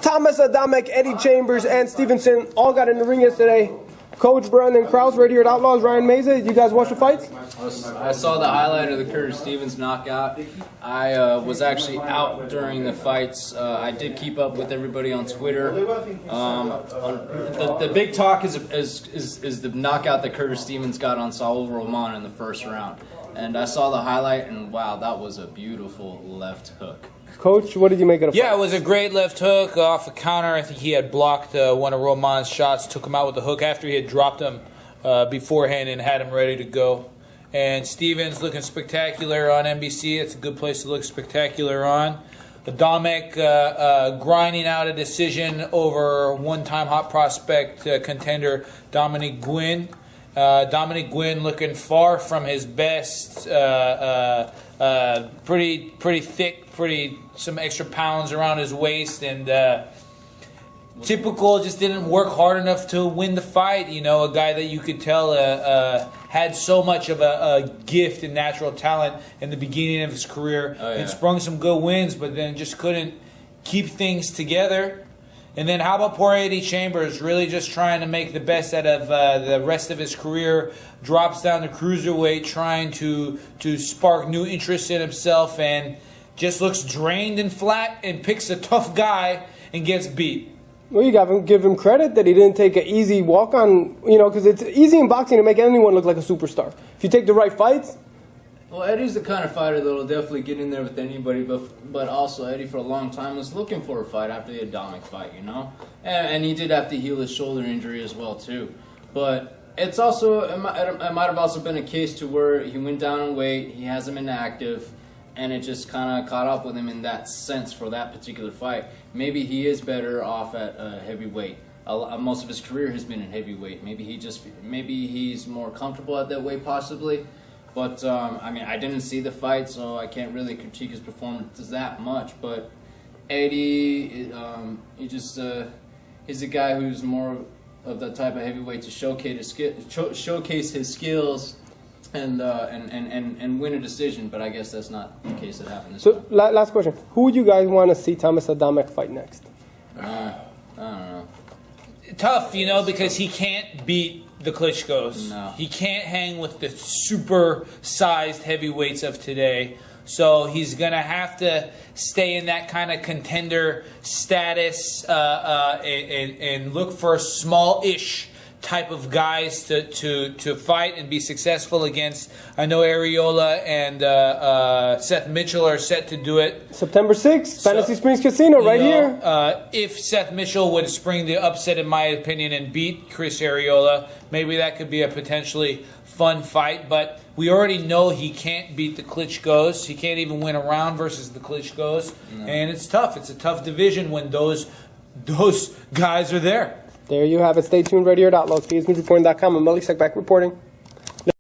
Thomas Adamek, Eddie Chambers, and Stevenson all got in the ring yesterday. Coach Brandon Krause, right here at Outlaws, Ryan Meza. You guys watch the fights? I saw the highlight of the Curtis Stevens knockout. I was actually out during the fights. I did keep up with everybody on Twitter. The big talk is the knockout that Curtis Stevens got on Saul Roman in the first round. And I saw the highlight, and wow, that was a beautiful left hook. Coach, what did you make of the fight? Yeah, it was a great left hook off a counter. I think he had blocked one of Roman's shots, took him out with the hook after he had dropped him beforehand and had him ready to go. And Stevens looking spectacular on NBC. It's a good place to look spectacular on. Adamek grinding out a decision over one-time hot prospect contender Dominic Guinn. Dominic Guinn looking far from his best. Pretty thick, some extra pounds around his waist, and typical, just didn't work hard enough to win the fight. You know, a guy that you could tell had so much of a gift and natural talent in the beginning of his career, and sprung some good wins, but then just couldn't keep things together. And then how about poor Eddie Chambers, really just trying to make the best out of the rest of his career, drops down to cruiserweight, trying to spark new interest in himself, and just looks drained and flat, and picks a tough guy and gets beat. Well, you got to give him credit that he didn't take an easy walk on, because it's easy in boxing to make anyone look like a superstar. If you take the right fights. Well, Eddie's the kind of fighter that'll definitely get in there with anybody, but also Eddie for a long time was looking for a fight after the adamek fight, and he did have to heal his shoulder injury as well too. But it's also it might have also been a case to where he went down in weight, he hasn't been active, and it just kind of caught up with him in that sense for that particular fight. Maybe he is better off at heavyweight. Most of his career has been in heavyweight. Maybe he's more comfortable at that weight possibly. But, I didn't see the fight, so I can't really critique his performance that much. But Eddie, he's a guy who's more of the type of heavyweight to showcase his skills and win a decision. But I guess that's not the case that happened this time. So, last question. Who would you guys want to see Thomas Adamek fight next? I don't know. Tough, because he can't beat the Klitschko's. No. He can't hang with the super-sized heavyweights of today. So he's going to have to stay in that kind of contender status and look for small-ish type of guys to fight and be successful against. I know Areola and Seth Mitchell are set to do it. September 6th, Fantasy Springs Casino, right here. If Seth Mitchell would spring the upset, in my opinion, and beat Chris Areola, maybe that could be a potentially fun fight. But we already know he can't beat the Klitschko's. He can't even win a round versus the Klitschko's. No. And it's tough. It's a tough division when those guys are there. There you have it. Stay tuned right here at Outlaws. PSNewsReporting.com. I'm Melik Sekbak reporting.